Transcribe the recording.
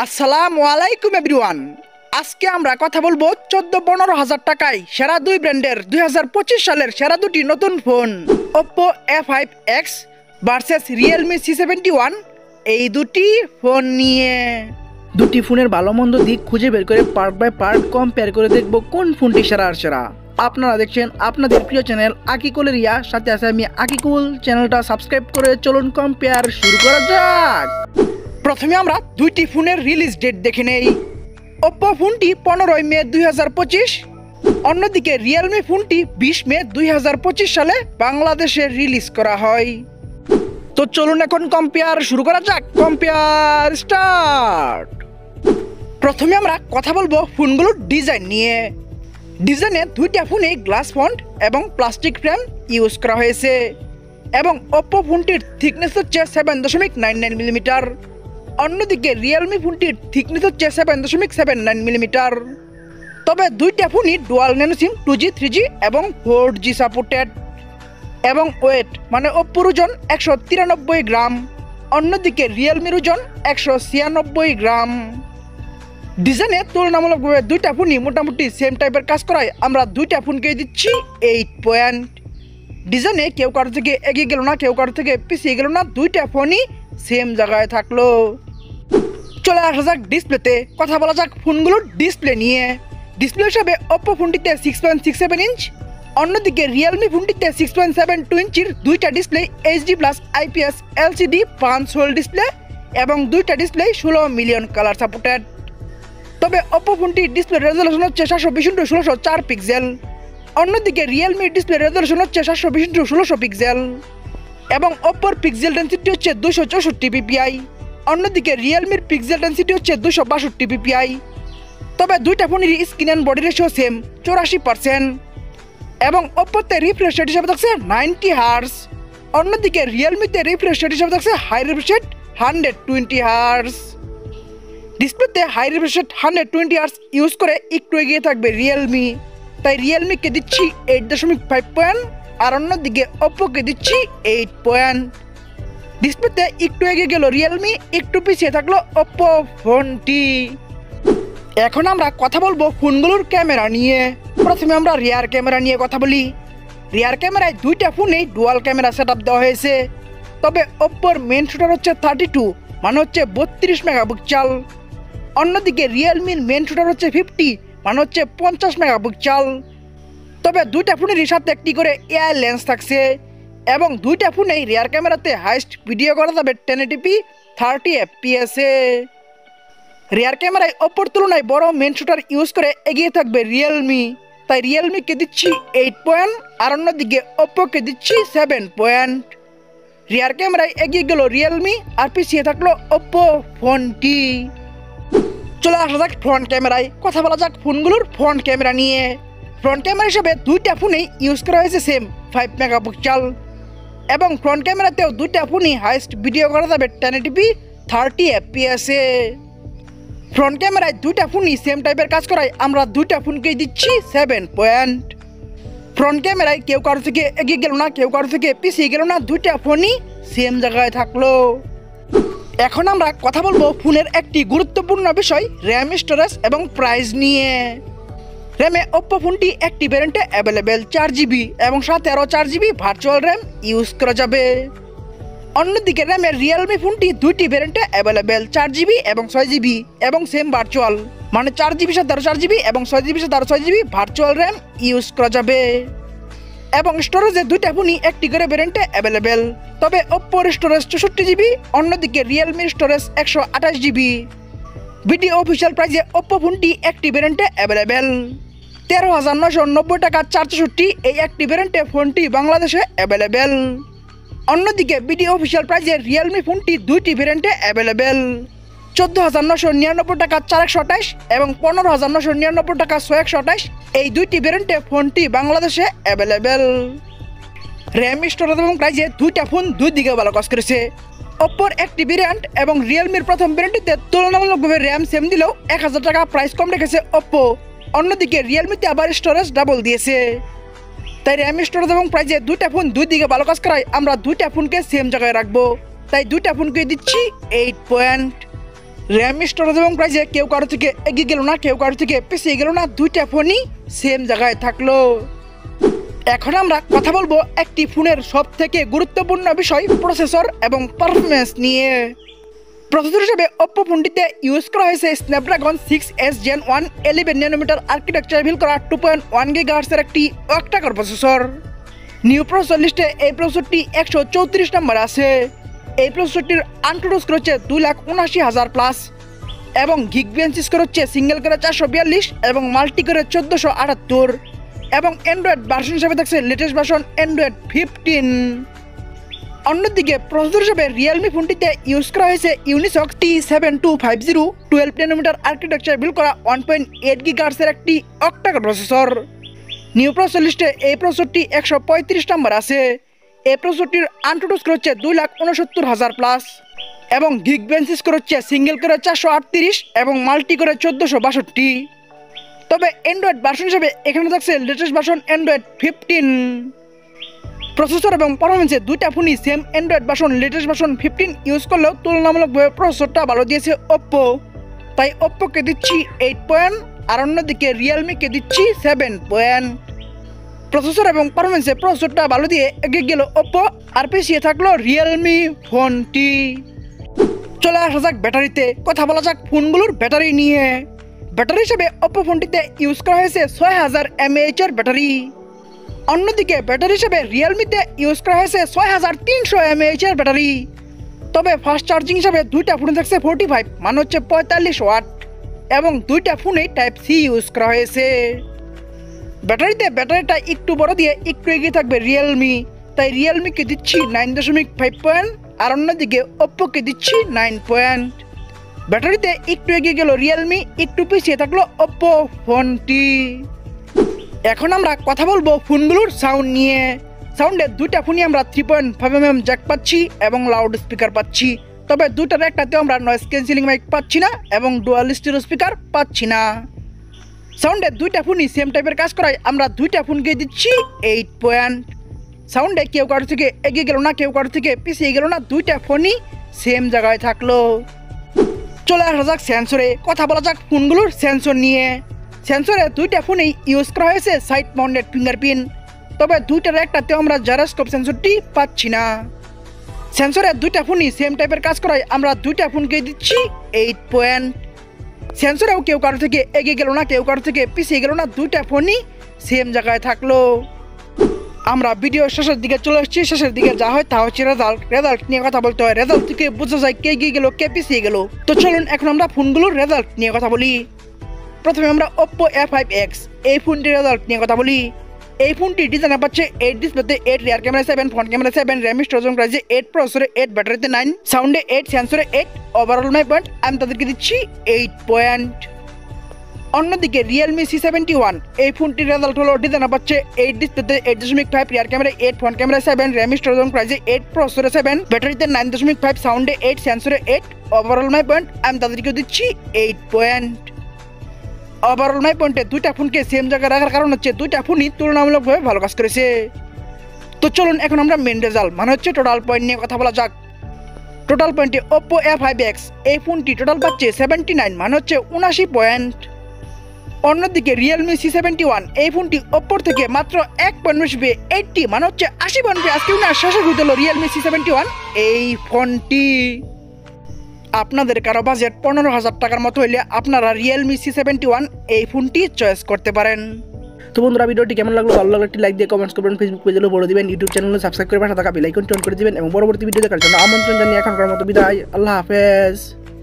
আসসালামু আলাইকুম এভরিওয়ান। আজকে আমরা কথা বলবো 14-15 হাজার টাকায় সেরা দুই ব্র্যান্ডের 2025 সালের সেরা দুটি নতুন phone Oppo A5X versus Realme C71। এই দুটি ফোন নিয়ে দুটি ফোনের ভালো মন্দ দিক খুঁজে বের করে পার্ট বাই পার্ট কম্পেয়ার করে দেখব কোন ফোনটি সেরা আর সেরা। আপনারা দেখছেন আপনাদের প্রিয় চ্যানেল আকিকুল রিয়া, সাথে আছে আমি আকিকুল। চ্যানেলটা সাবস্ক্রাইব করে চলুন কম্পেয়ার শুরু করা যাক। প্রথমে আমরা দুইটি ফোনের রিলিজ ডেট দেখে নেই। Oppo ফোনটি 15 মে 2025, অন্যদিকে Realme ফোনটি 20 মে 2025 সালে বাংলাদেশে রিলিজ করা হয়। তো চলুন এখন কম্পেয়ার শুরু করা যাক। Compare start. প্রথমে আমরা কথা বলবো ফোনগুলোর ডিজাইন নিয়ে। ডিজাইনে দুইটা ফোনে গ্লাস ফন্ট এবং প্লাস্টিক ফ্রেম ইউজ করা হয়েছে এবং Oppo ফোনটির থিকনেস হচ্ছে 7.99 মিলিমিটার, অন্যদিকে Realme ফোনটির থিকনেস হচ্ছে 7.79 মিলিমিটার। তবে দুইটা ফোনই ডুয়াল ন্যানো সিম 2G 3G এবং 4G সাপোর্টেড এবং ওয়েট মানে Oppoর ওজন 193 গ্রাম, অন্যদিকে Realmeর ওজন 196 গ্রাম। ডিজাইনে তুলনামূলকভাবে দুইটা ফোনই মোটামুটি সেম টাইপের কাজ করায় আমরা দুইটা ফোনকে দিচ্ছি 8 পয়েন্ট। ডিজাইনে কেউ কারো থেকে এগিয়ে গেল না, কেউ কারো থেকে পিছিয়ে গেল না, দুইটা ফোনই সেম জায়গায় থাকলো। চলে আসা যাক ডিসপ্লেতে। কথা বলা যাক ফোনগুলোর ডিসপ্লে নিয়ে। ডিসপ্লে হিসাবে Oppo ফোনটিতে 6.67 ইঞ্চ, অন্যদিকে Realme ফোনটিতে 6.72 ইঞ্চির দুইটা display HD+ IPS LCD punch whole display এবং দুইটা ডিসপ্লে 16 মিলিয়ন কালার সাপোর্টেড। তবে Oppo ফোনটির ডিসপ্লে রেজলিউশন হচ্ছে 720x1604 পিক্সেল, অন্যদিকে Realmeর ডিসপ্লে রেজলিউশন হচ্ছে 720x1600 পিক্সেল এবং Oppoর পিক্সেল ডেনসিটি হচ্ছে 264 ppi, অন্যদিকে Realmeর পিক্সেল ডেনসিটি হচ্ছে 262 ppi। তবে দুইটা ফোনের screen and body ratio same 84% এবং Oppoতে রিফ্রেশ রেট হিসাবে থাকছে 90 হার্জ, অন্যদিকে Realmeতে রিফ্রেশ রেট হিসাবে থাকছে হাই রিফ্রেশ রেট 120 হার্জ। ডিসপ্লেতে high refresh rate 120 hertz use করে একটু এগিয়ে থাকবে Realme, তাই Realmeকে দিচ্ছি 8.5 পয়েন্ট আর অন্যদিকে Oppoকে দিচ্ছি 8 পয়েন্ট। ডিসপ্লেতে একটু এগিয়ে গেল Realme, একটু পিছিয়ে থাকলো Oppo ফোনটি। এখন আমরা কথা বলবো ফোনগুলোর ক্যামেরা নিয়ে। প্রথমে আমরা রিয়ার ক্যামেরা নিয়ে কথা বলি। রিয়ার ক্যামেরায় দুইটা ফোনেই ডুয়াল ক্যামেরা সেটআপ দেওয়া হয়েছে। তবে Oppoর মেন শুটার হচ্ছে 32 মানে হচ্ছে 32 মেগাপিক্সেল, অন্যদিকে Realmeর মেন শুটার হচ্ছে 50 মানে হচ্ছে 50 মেগাপিক্সেল। তবে দুইটা ফোনেরই সাথে একটি করে এআই লেন্স থাকছে এবং দুইটা ফোনেই রিয়ার ক্যামেরাতে হাইস্ট ভিডিও করা যাবে 1080p 30 fps এ। রিয়ার ক্যামেরায় Oppoর তুলনায় বড় মেন শুটার ইউজ করে এগিয়ে থাকবে Realme, তাই Realmeকে দিচ্ছি 8 পয়েন্ট আর অন্যদিকে Oppoকে দিচ্ছি 7 পয়েন্ট। রিয়ার ক্যামেরায় এগিয়ে গেল Realme আর পিছিয়ে থাকলো Oppo ফোনটি। চলে আসা যাক ফ্রন্ট ক্যামেরায়। কথা বলা যাক ফোনগুলোর ফ্রন্ট ক্যামেরা নিয়ে। ফ্রন্ট ক্যামেরা হিসেবে দুইটা ফোনেই ইউজ করা হয়েছে সেম 5 মেগাপিক্সেল এবং ফ্রন্ট ক্যামেরাতেও দুইটা ফোনই হাইস্ট ভিডিও করা যাবে 1080p 30 fps এ। ফ্রন্ট ক্যামেরায় দুইটা ফোনই সেম টাইপের কাজ করায় আমরা দুইটা ফোনকেই দিচ্ছি 7 পয়েন্ট। ফ্রন্ট ক্যামেরায় কেউ কারো থেকে এগিয়ে গেল না, কেউ কারো থেকে পিছিয়ে গেল না, দুইটা ফোনই সেম জায়গায় থাকলো। এখন আমরা কথা বলবো ফোনের একটি গুরুত্বপূর্ণ বিষয় র্যাম, স্টোরেজ এবং প্রাইস নিয়ে। র্যামে Oppo ফোনটি একটি ভ্যারিয়েন্টে অ্যাভেলেবেল 4GB এবং সাথে আরও 4GB ভার্চুয়াল র্যাম ইউজ করা যাবে। অন্যদিকে র্যামের Realme ফোনটি দুইটি ভ্যারিয়েন্টে অ্যাভেলেবেল 4GB এবং 6GB এবং সেম ভার্চুয়াল মানে 4GB সাথে আরও 4GB এবং 6GB সাথে আরও 6GB ভার্চুয়াল র্যাম ইউজ করা যাবে। এবং স্টোরেজে দুইটা ফোনই একটি করে ভ্যারিয়েন্টে অ্যাভেলেবেল। তবে Oppoর স্টোরেজ 64GB, অন্যদিকে Realmeর স্টোরেজ 128GB। ভিডিও অফিসিয়াল প্রাইসে Oppo ফোনটি একটি ভ্যারিয়েন্টে অ্যাভেলেবেল 13,990 টাকা 464। এই একটি ভ্যারিয়েন্টে ফোনটি বাংলাদেশে অ্যাভেলেবেল। অন্যদিকে ভিডিও অফিসিয়াল প্রাইসে Realme ফোনটি দুইটি ভ্যারিয়েন্টে অ্যাভেলেবেল 14,999 টাকা 428 এবং 15,999 টাকা 628। এই দুইটি ভ্যারিয়েন্টে ফোনটি বাংলাদেশে অ্যাভেলেবেল। র্যাম, স্টোরেজ এবং প্রাইসে দুইটা ফোন দুই দিকে ভালো কাজ করেছে। Oppoর একটি ভ্যারিয়েন্ট এবং Realmeর প্রথম ভ্যারিয়েন্টটিতে তুলনামূলকভাবে র্যাম সেম দিলেও 1000 টাকা প্রাইস কম রেখেছে Oppo, অন্যদিকে Realmeতে আবার স্টোরেজ ডাবল দিয়েছে। তাই র্যাম, স্টোরেজ এবং প্রাইসে দুইটা ফোন দুই দিকে ভালো কাজ করায় আমরা দুইটা ফোনকে সেম জায়গায় রাখবো, তাই দুইটা ফোনকে দিচ্ছি 8 পয়েন্ট। র্যাম, স্টোরেজ এবং প্রাইসে কেউ কারো থেকে এগিয়ে গেল না, কেউ কারো থেকে পিছিয়ে গেল না, দুইটা ফোনই সেম জায়গায় থাকলো। এখন আমরা কথা বলবো একটি ফোনের সব থেকে গুরুত্বপূর্ণ বিষয় প্রসেসর এবং পারফরমেন্স নিয়ে। প্রসেসর হিসেবে ওপ্পো ফোনটিতে ইউজ করা হয়েছে Snapdragon 6S Gen 1 11 nanometre architecture build করা 2.1 GHz এর একটি অক্টা-কোর প্রসেসর। নিউ প্রসেসর লিস্টে এই প্রসেসরটি 134 নম্বর আছে। এই প্রসেসরটির আনটু স্কোর হচ্ছে 2,79,000 প্লাস এবং গিগবিয়ান স্কোর হচ্ছে সিঙ্গেল করে 442 এবং মাল্টি করে 1478 এবং অ্যান্ড্রয়েড ভার্সন হিসেবে থাকছে লেটেস্ট ভার্সন অ্যান্ড্রয়েড 15। অন্যদিকে প্রসেসর হিসেবে রিয়েলমি ফোনটিতে ইউজ করা হয়েছে ইউনিসক্স T7250 12 ন্যানোমিটার আর্কিটেকচার বিল্ড করা 1.8 GHz এর একটি অক্টা-কোর প্রসেসর। নিউ প্রসেসর লিস্টে এই প্রসেসরটি 135 নম্বর আছে। এই প্রসেসরটির আনটু স্কোর হচ্ছে 2,69,000 প্লাস এবং গিগবিয়ান স্কোর হচ্ছে সিঙ্গেল করে 438 এবং মাল্টি করে 1462। তবে অ্যান্ড্রয়েড ভার্সন হিসেবে এখানে থাকছে লেটেস্ট ভার্সন অ্যান্ড্রয়েড 15। প্রসেসর এবং পারফরমেন্সে দুইটা ফোনই same Android version latest version 15 use করলেও তুলনামূলকভাবে প্রসেসরটা ভালো দিয়েছে ওপ্পো, তাই ওপ্পোকে দিচ্ছি 8 পয়েন্ট আর অন্যদিকে রিয়েলমিকে দিচ্ছি 7 পয়েন্ট। প্রসেসর এবং পারফরমেন্সে প্রসেসরটা ভালো দিয়ে এগিয়ে গেল ওপ্পো আর পিছিয়ে থাকলো রিয়েলমি ফোনটি। চলে আসা যাক ব্যাটারিতে, কথা বলা যাক ফোনগুলোর ব্যাটারি নিয়ে। ব্যাটারি হিসেবে ওপ্পো ফোনটিতে ইউজ করা হয়েছে 6000 mAh এর ব্যাটারি। অন্যদিকে ব্যাটারি হিসেবে রিয়েলমিতে ইউজ করা হয়েছে 6300 mAh এর ব্যাটারি। তবে ফাস্ট চার্জিং হিসাবে দুইটা ফোনে থাকছে 45 মানে হচ্ছে 45 ওয়াট এবং দুইটা ফোনে টাইপ সি ইউজ করা হয়েছে। ব্যাটারিটা একটু বড় দিয়ে একটু এগিয়ে থাকবে রিয়েলমি, তাই রিয়েলমিকে দিচ্ছি 9.5 পয়েন্ট আর অন্যদিকে ওপ্পোকে দিচ্ছি 9 পয়েন্ট। ব্যাটারিতে একটু এগিয়ে গেল রিয়েলমি, একটু পিছিয়ে থাকলো ওপ্পো ফোনটি। এখন আমরা কথা বলবো ফোনগুলোর সাউন্ড নিয়ে। সাউন্ডে দুইটা ফোনই আমরা 3.5 mm জ্যাক পাচ্ছি এবং লাউড স্পিকার পাচ্ছি। তবে দুটার একটাতেও আমরা নয়েজ ক্যান্সেলিং মাইক পাচ্ছি না এবং ডুয়াল স্টিরিও স্পিকার পাচ্ছি না। সাউন্ডে দুইটা ফোনই সেম টাইপের কাজ করায় আমরা দুইটা ফোনকে দিচ্ছি 8 পয়েন্ট। সাউন্ডে কেউ কারো থেকে এগিয়ে গেল না, কেউ কারো থেকে পিছিয়ে গেল না, দুইটা ফোনই সেম জায়গায় থাকলো। চলে আসা যাক সেন্সরে, কথা বলা যাক ফোনগুলোর সেন্সর নিয়ে। সেন্সরে দুইটা ফোনেই ইউজ করা হয়েছে সাইড মাউন্টেড ফিঙ্গারপ্রিন্ট, তবে দুইটার একটাতেও আমরা জাইরোস্কোপ সেন্সরটি পাচ্ছি না। সেন্সরে দুইটা ফোনই সেম টাইপের কাজ করায় আমরা দুইটা ফোনকে দিচ্ছি 8 পয়েন্ট। সেন্সরেও কেউ কারো থেকে এগিয়ে গেল না, কেউ কারো থেকে পিছিয়ে গেল না, দুইটা ফোনই সেম জায়গায় থাকলো। আমরা ভিডিও শেষের দিকে চলে এসেছি। শেষের দিকে যা হয় তা হচ্ছে রেজাল্ট নিয়ে কথা বলতে হয়। রেজাল্ট থেকে বোঝা যায় কে এগিয়ে গেল কে পিছিয়ে গেল। তো চলুন এখন আমরা ফোনগুলোর রেজাল্ট নিয়ে কথা বলি। প্রথমে আমরা ওপ্পো A5X এই ফোনটির রেজাল্ট নিয়ে কথা বলি। এই ফোনটি ডিজাইনে পাচ্ছে 8 ডিসপ্লেতে 8, rear camera 7, front camera 7, RAM storage প্রাইসে 8, প্রসেসরে 8, ব্যাটারিতে 9, সাউন্ডে 8, সেন্সরে 8, ওভারঅল মাই পয়েন্ট আমি তাদেরকে দিচ্ছি 8 পয়েন্ট। অন্যদিকে রিয়েলমি C71 এই ফোনটির রেজাল্ট হলো ডিজাইনে পাচ্ছে 8 ডিসপ্লেতে 8.5, rear camera 8, front camera 7, RAM storage প্রাইসে 8, প্রসেসরে 7, ব্যাটারিতে 9.5, সাউন্ডে 8, সেন্সরে 8, ওভারঅল মাই পয়েন্ট আমি তাদেরকে দিচ্ছি 8 পয়েন্ট। ওভারঅল মাই পয়েন্টে দুইটা ফোনকে সেম জায়গায় রাখার কারণ হচ্ছে দুইটা ফোনই তুলনামূলকভাবে ভালো কাজ করেছে। তো চলুন এখন আমরা মেন রেজাল্ট মানে হচ্ছে টোটাল পয়েন্ট নিয়ে কথা বলা যাক। টোটাল পয়েন্টে ওপ্পো A5X এই ফোনটি টোটাল পাচ্ছে 79 মানে হচ্ছে 79 পয়েন্ট। অন্যদিকে রিয়েলমি C71 এই ফোনটি ওপ্পোর থেকে মাত্র 1 পয়েন্ট বেশি পেয়ে 80 মানে হচ্ছে 80 পয়েন্ট পেয়ে আজকে শেষে হয়ে গেল রিয়েলমি C71 এই ফোনটি। আপনাদের কারো বাজেট 15,000 টাকার মতো হইলে আপনারা রিয়েলমি C71 এই ফোনটি চয়েস করতে পারেন। তো বন্ধুরা ভিডিওটি কেমন লাগলো, ভালো লাগলে একটি লাইক দিয়ে কমেন্টস করবেন, ফেসবুক পেজে বলে দিবেন, ইউটিউব চ্যানেলে সাবস্ক্রাইব করে পাশে থাকা বেল আইকনটি অন করে দিবেন এবং পরবর্তী ভিডিও দেখার জন্য আমন্ত্রণ জানিয়ে এখনকার মতো বিদায়। আল্লাহ হাফেজ।